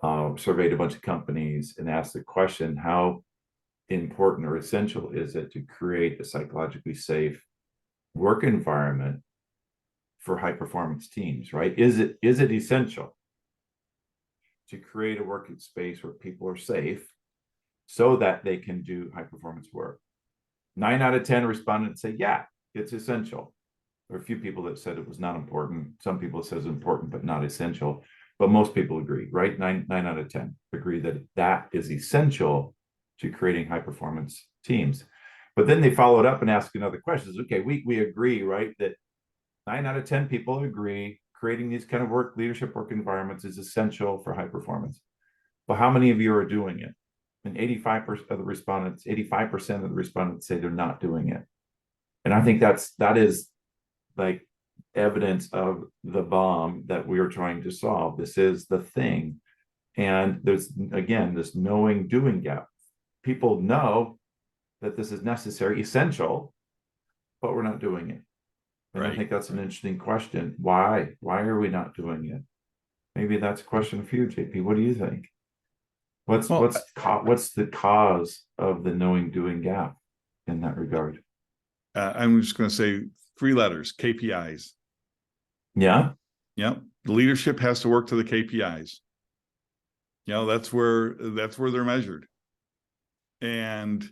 surveyed a bunch of companies and asked the question, how important or essential is it to create a psychologically safe work environment for high performance teams, right? Is it essential to create a working space where people are safe so that they can do high performance work? 9 out of 10 respondents say, yeah, it's essential. There are a few people that said it was not important. Some people said it's important, but not essential. But most people agree, right? 9 out of 10 agree that that is essential to creating high performance teams. But then they followed up and asked another question. Okay, we agree, right? That 9 out of 10 people agree creating these kind of leadership work environments is essential for high performance. But how many of you are doing it? And 85% of the respondents, 85% of the respondents say they're not doing it. And I think that is like evidence of the bomb that we are trying to solve. This is the thing. And there's, again, this knowing doing gap. People know that this is necessary, essential, but we're not doing it. And I think that's an interesting question. Why are we not doing it? Maybe that's a question for you, JP. What do you think? What's the cause of the knowing doing gap in that regard? I'm just going to say 3 letters: KPIs. Yeah. The leadership has to work to the KPIs. That's where they're measured. And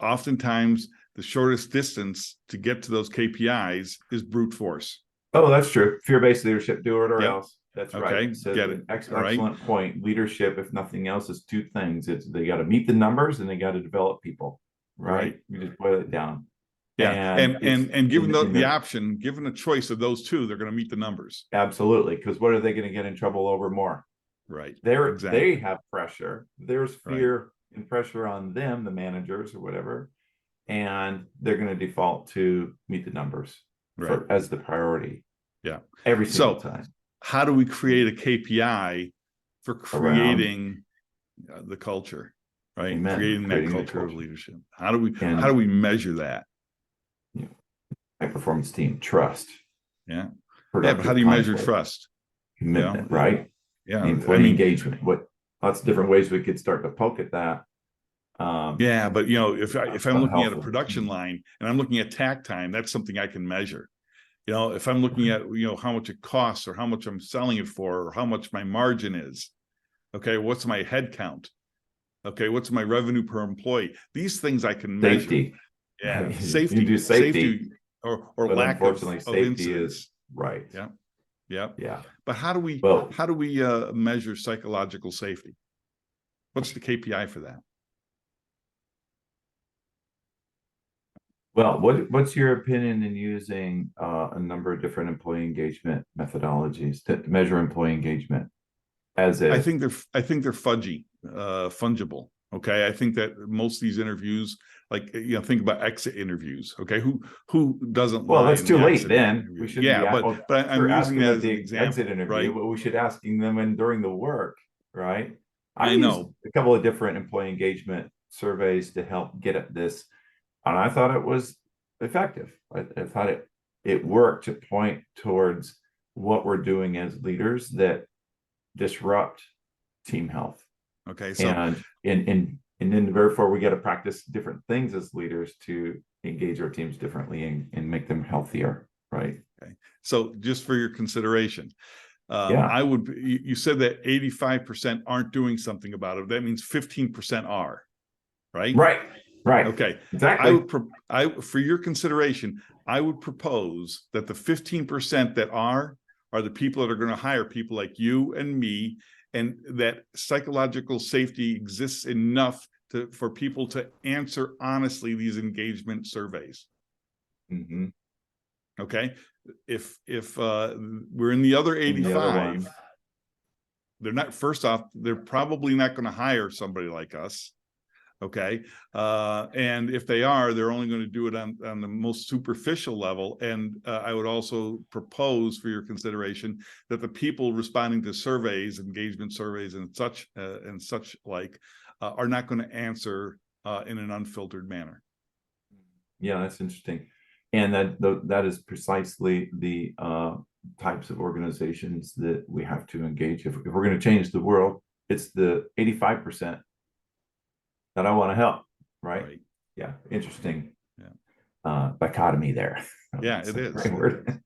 oftentimes the shortest distance to get to those KPIs is brute force. Oh, that's true. Fear-based leadership, do it or else. That's right. So get it. Excellent point. Leadership, if nothing else, is 2 things. It's they got to meet the numbers and they got to develop people. Right. You just boil it down. And given the option, given a choice of those 2, they're going to meet the numbers. Absolutely. Because what are they going to get in trouble over more? Right. They have pressure. There's fear and pressure on them, the managers or whatever, and they're going to default to meet the numbers as the priority. Yeah. Every single time. How do we create a KPI for creating the culture, right? Amen. Creating that culture of leadership. How do we measure that? High performance team, trust. Yeah. But how do you measure trust? Commitment, right? Yeah. Employee engagement. Lots of different ways we could start to poke at that. But if I'm looking at a production line and I'm looking at tack time, that's something I can measure. If I'm looking at, how much it costs or how much I'm selling it for or how much my margin is, okay, what's my head count? Okay, what's my revenue per employee? These things I can measure. Safety. Yeah, safety. You do safety or lack of safety is right. Yeah. But how do we measure psychological safety? What's the KPI for that? Well, what's your opinion in using a number of different employee engagement methodologies to measure employee engagement? I think they're fungible. Okay, I think that most of these interviews, think about exit interviews. Okay, who doesn't? Well, that's too late then. Interview? We shouldn't. But I'm using that as an example, exit interview, but we should asking them during the work, right? I know a couple of different employee engagement surveys to help get at this. And I thought it was effective. I thought it worked to point towards what we're doing as leaders that disrupt team health. Okay. So and then therefore we got to practice different things as leaders to engage our teams differently and make them healthier. Right. Okay. So just for your consideration, you said that 85% aren't doing something about it. That means 15% are, right? Right. Okay. Exactly. For your consideration, I would propose that the 15% that are the people that are going to hire people like you and me, and that psychological safety exists enough for people to answer honestly these engagement surveys. Mm-hmm. Okay. if we're in the other And the other 85, ones, they're not, first off, they're probably not going to hire somebody like us. Okay. And if they are, they're only going to do it on the most superficial level. And I would also propose for your consideration that the people responding to surveys, engagement surveys and such like are not going to answer in an unfiltered manner. yeah, that's interesting. And that is precisely the types of organizations that we have to engage. If we're going to change the world, it's the 85% that I want to help, right? Yeah, interesting. Yeah. Dichotomy there. Yeah, it is. Great word.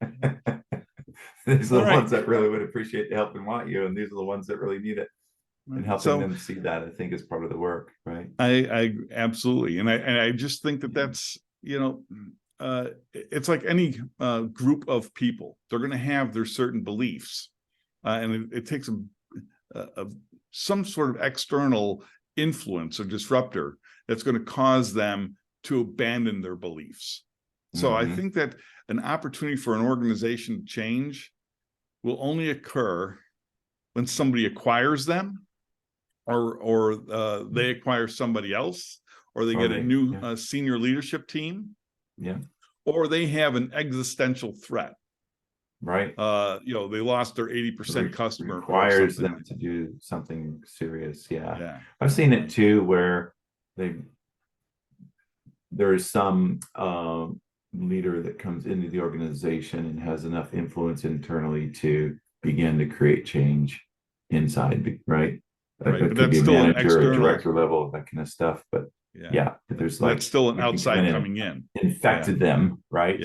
These are the All right. ones that really would appreciate the help and want you, and these are the ones that really need it. And helping them see that, I think, is part of the work, right? I absolutely, and I just think that that's, it's like any group of people. They're going to have their certain beliefs, and it takes some sort of external influence or disruptor that's going to cause them to abandon their beliefs. So I think that an opportunity for an organization to change will only occur when somebody acquires them, or they acquire somebody else, or they get a new senior leadership team, or they have an existential threat. Right. They lost their 80% customer. Requires them to do something serious. Yeah. I've seen it too, where there is some leader that comes into the organization and has enough influence internally to begin to create change inside, right? It could be a manager or director level, that kind of stuff. But there's like, that's still an outside coming in. Infected them, right?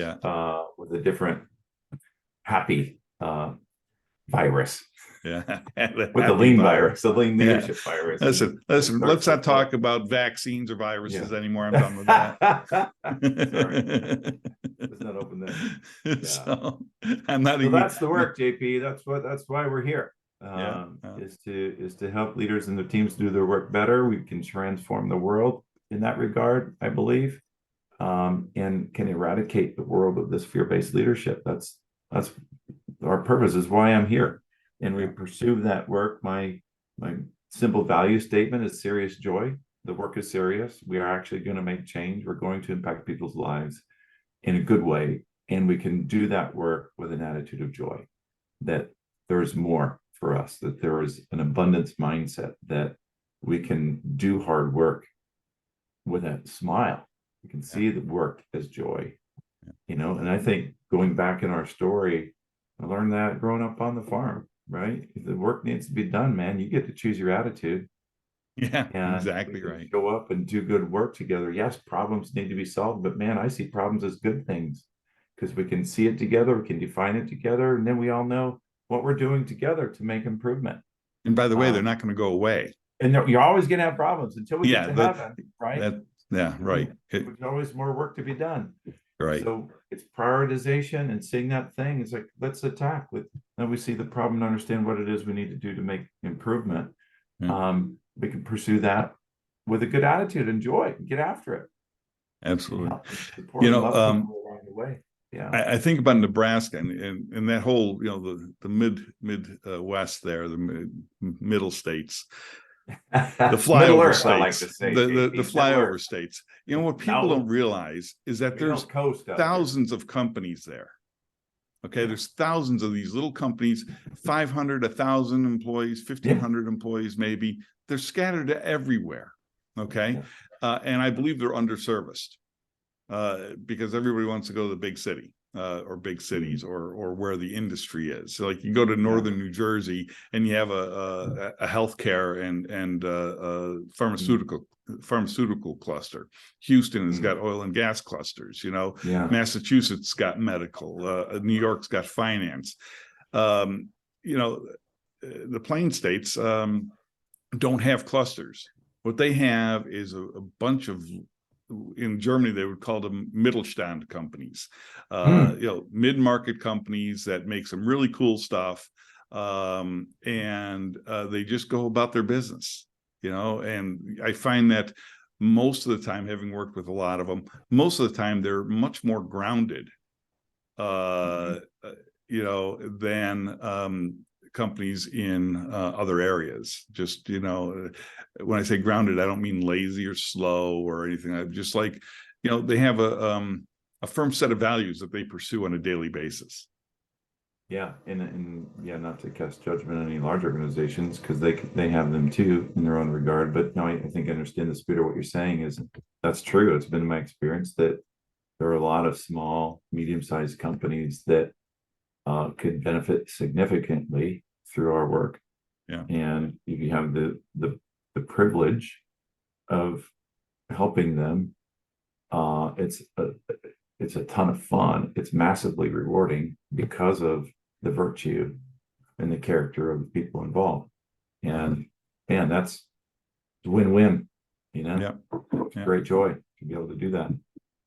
With a different happy virus. With the lean virus, the lean leadership virus. Listen, let's not talk about vaccines or viruses anymore. I'm done with that. Sorry. Let's not open that. So I'm not even, that's the work, JP. That's why we're here. Is to help leaders and their teams do their work better. We can transform the world in that regard, I believe, and can eradicate the world of this fear-based leadership. That's our purpose, is why I'm here. And we pursue that work. My simple value statement is serious joy. The work is serious. We are actually going to make change. We're going to impact people's lives in a good way. And we can do that work with an attitude of joy, that there is more for us, that there is an abundance mindset, that we can do hard work with a smile. We can see the work as joy, and I think going back in our story, I learned that growing up on the farm, right? If the work needs to be done, man, you get to choose your attitude. Exactly right. Go up and do good work together. Yes, problems need to be solved, but man, I see problems as good things, because we can see it together, we can define it together, and then we all know what we're doing together to make improvement. And by the way, they're not going to go away. And you're always going to have problems until we get to heaven, right? Right. There's always more work to be done. Right. So it's prioritization and seeing that thing. It's like, let's attack with, then we see the problem and understand what it is we need to do to make improvement. We can pursue that with a good attitude and joy and get after it. Absolutely. Along the way. I think about Nebraska and that whole, the Midwest there, the middle states, the flyover states, I like to say, the flyover states. What people don't realize is that there's thousands of companies there. Okay, there's thousands of these little companies, 500, 1,000 employees, 1,500 employees, maybe. They're scattered everywhere. Okay, and I believe they're underserviced. Because everybody wants to go to the big city or big cities or where the industry is. So like you go to northern New Jersey and you have a healthcare and pharmaceutical cluster. Houston has got oil and gas clusters. Massachusetts got medical. New York's got finance. The Plain States don't have clusters. What they have is a bunch of, in Germany, they would call them Mittelstand companies, mid-market companies that make some really cool stuff. And they just go about their business, and I find that most of the time, having worked with a lot of them, most of the time, they're much more grounded than companies in other areas. Just, when I say grounded, I don't mean lazy or slow or anything. I'm just like, they have a firm set of values that they pursue on a daily basis. Yeah, and yeah, not to cast judgment on any large organizations, because they have them too in their own regard. But no, I think I understand the spirit of what you're saying. Is that's true. It's been my experience that there are a lot of small, medium-sized companies that could benefit significantly through our work. Yeah. And if you have the privilege of helping them, it's a ton of fun. It's massively rewarding because of the virtue and the character of the people involved. And man, that's win-win, Yeah. Great joy to be able to do that.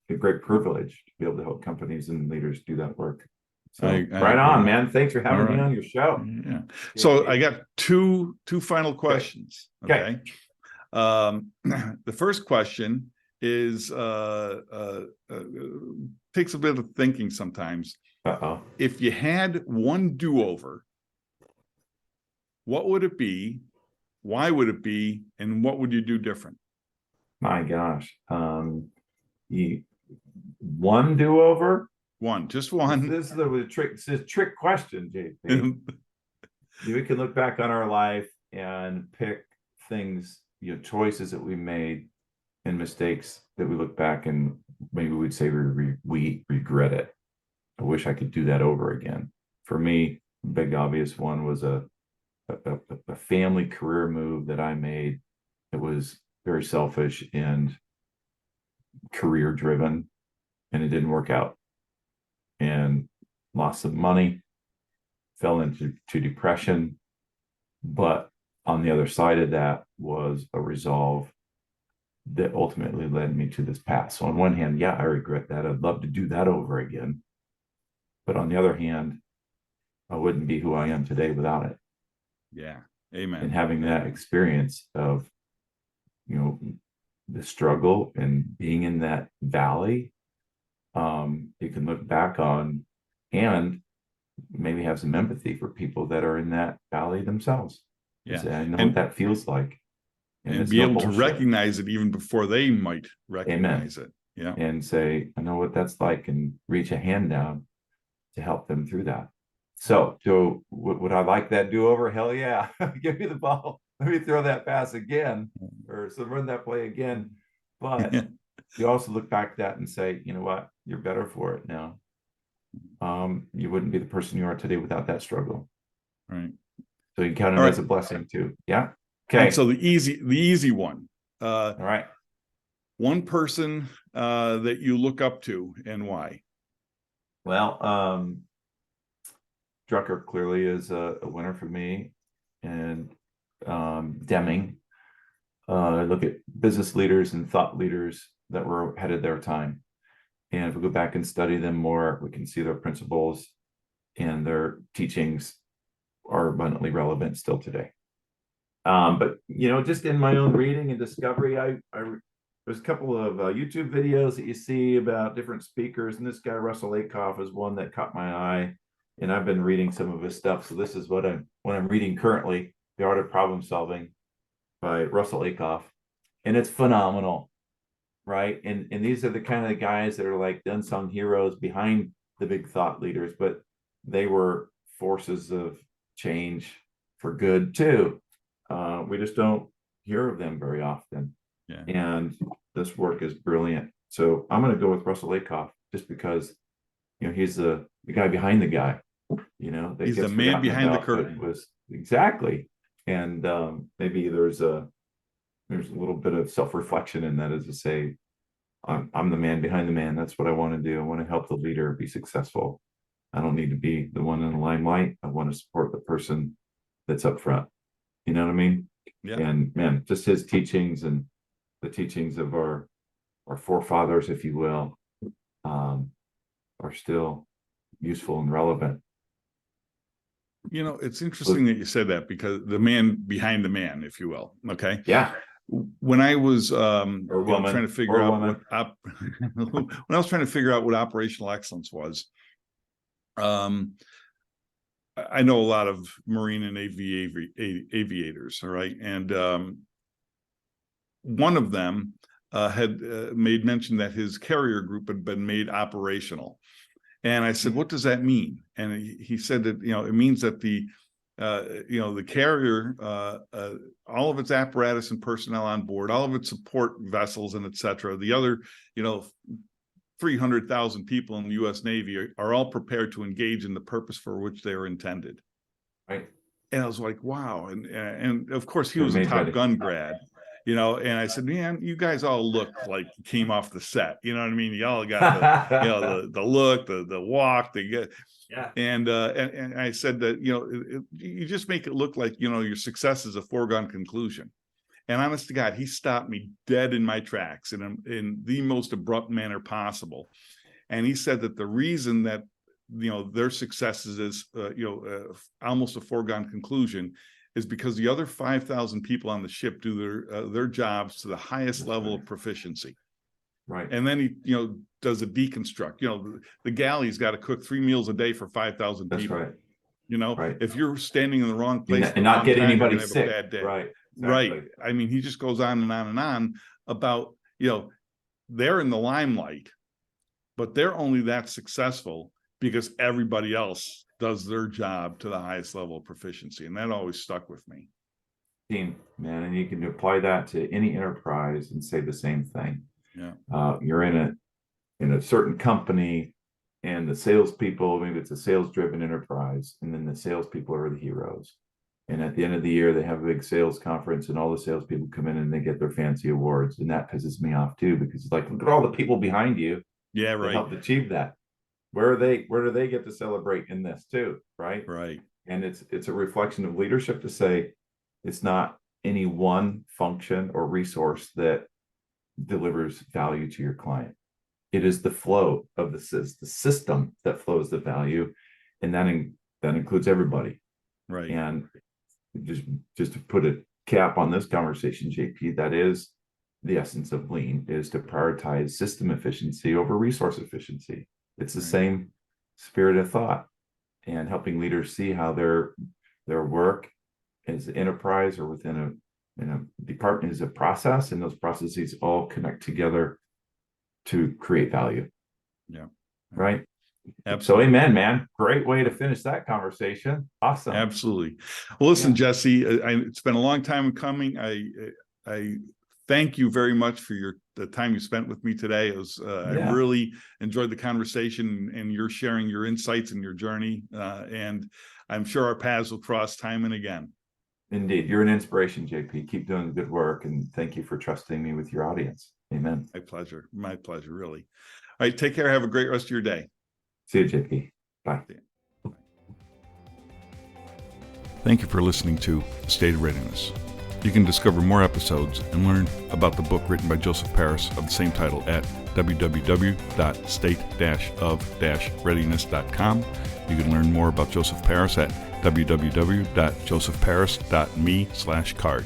A great privilege to be able to help companies and leaders do that work. So right on, man. Thanks for having me on your show. Yeah. So I got two final questions. Okay. The first question is takes a bit of thinking sometimes. If you had one do-over, what would it be? Why would it be? And what would you do different? My gosh. One do-over? Just one. This is the trick. This is a trick question, JP. We can look back on our life and pick things, choices that we made and mistakes that we look back and maybe we'd say we regret it. I wish I could do that over again. For me, big obvious one was a family career move that I made that was very selfish and career driven, and it didn't work out, and lost some money, fell into depression. But on the other side of that was a resolve that ultimately led me to this path. So on one hand, yeah, I regret that. I'd love to do that over again. But on the other hand, I wouldn't be who I am today without it. Yeah. Amen. And having that experience of, the struggle and being in that valley, you can look back on and maybe have some empathy for people that are in that valley themselves. Yeah. Say, I know what that feels like. And be able to recognize it even before they might recognize it. Yeah. And say, I know what that's like, and reach a hand down to help them through that. So would I like that do-over? Hell yeah. Give me the ball. Let me throw that pass again, or so run that play again. But you also look back at that and say, you know what? You're better for it now. You wouldn't be the person you are today without that struggle. Right. So you count it as a blessing too. Yeah. Okay. And so the easy one. All right. One person that you look up to and why? Well, Drucker clearly is a winner for me, and Deming. Look at business leaders and thought leaders that were ahead of their time. And if we go back and study them more, we can see their principles and their teachings are abundantly relevant still today. But just in my own reading and discovery, there's a couple of YouTube videos that you see about different speakers, and this guy Russell Acuff is one that caught my eye, and I've been reading some of his stuff. So this is what I'm reading currently: The Art of Problem Solving by Russell Acuff, and it's phenomenal, right? And these are the kind of guys that are like the unsung heroes behind the big thought leaders, but they were forces of change for good too. We just don't hear of them very often. Yeah. And this work is brilliant. So I'm going to go with Russell Acuff just because, he's the guy behind the guy, that he's the man behind the curtain. Exactly. And maybe there's a little bit of self-reflection in that, as to say, I'm the man behind the man. That's what I want to do. I want to help the leader be successful. I don't need to be the one in the limelight. I want to support the person that's up front. You know what I mean? Yeah. And man, just his teachings and the teachings of our forefathers, if you will, are still useful and relevant. It's interesting that you said that, because the man behind the man, if you will. Okay. Yeah. When I was trying to figure out when I was trying to figure out what operational excellence was, I know a lot of Marine and aviators, all right, and one of them had made mention that his carrier group had been made operational. And I said, what does that mean? And he said that, it means that the carrier, all of its apparatus and personnel on board, all of its support vessels and et cetera, the other, 300,000 people in the U.S. Navy are all prepared to engage in the purpose for which they are intended. Right. And I was like, wow. And of course he was a Top Gun grad. And I said, man, you guys all look like you came off the set. You know what I mean? You all got the, the look, the walk, yeah. And I said that, you just make it look like, your success is a foregone conclusion. And honest to God, he stopped me dead in my tracks in the most abrupt manner possible. And he said that the reason that, their success is, almost a foregone conclusion is because the other 5,000 people on the ship do their jobs to the highest level of proficiency. Right. And then he, does a deconstruct. The galley's got to cook 3 meals a day for 5,000 people. That's right. Right. If you're standing in the wrong place and not get anybody sick, a bad day. Right. Exactly. Right. I mean, he just goes on and on and on about, they're in the limelight, but they're only that successful because everybody else does their job to the highest level of proficiency. And that always stuck with me. Team, man, and you can apply that to any enterprise and say the same thing. Yeah. You're in a certain company, and the salespeople, maybe it's a sales-driven enterprise, and then the salespeople are the heroes. And at the end of the year, they have a big sales conference, and all the salespeople come in and they get their fancy awards, and that pisses me off too, because it's like, look at all the people behind you. Yeah, that right. helped achieve that. Where do they get to celebrate in this too? Right. Right. And it's a reflection of leadership to say it's not any one function or resource that delivers value to your client. It is the flow of the system that flows the value, and that includes everybody. Right. And just to put a cap on this conversation, JP, that is the essence of lean, is to prioritize system efficiency over resource efficiency. It's the same spirit of thought, and helping leaders see how their work as an enterprise or within a department is a process, and those processes all connect together to create value. Yeah. Right. Absolutely. So amen, man. Great way to finish that conversation. Awesome. Absolutely. Well, listen, Jesse, it's been a long time coming. I thank you very much for the time you spent with me today. It was I really enjoyed the conversation, and you're sharing your insights and your journey. And I'm sure our paths will cross time and again. Indeed. You're an inspiration, JP. Keep doing the good work, and thank you for trusting me with your audience. Amen. My pleasure. My pleasure, really. All right. Take care. Have a great rest of your day. See you, JP. Bye. Thank you for listening to State of Readiness. You can discover more episodes and learn about the book written by Joseph Paris of the same title at www.state-of-readiness.com. You can learn more about Joseph Paris at www.josephparis.me/card.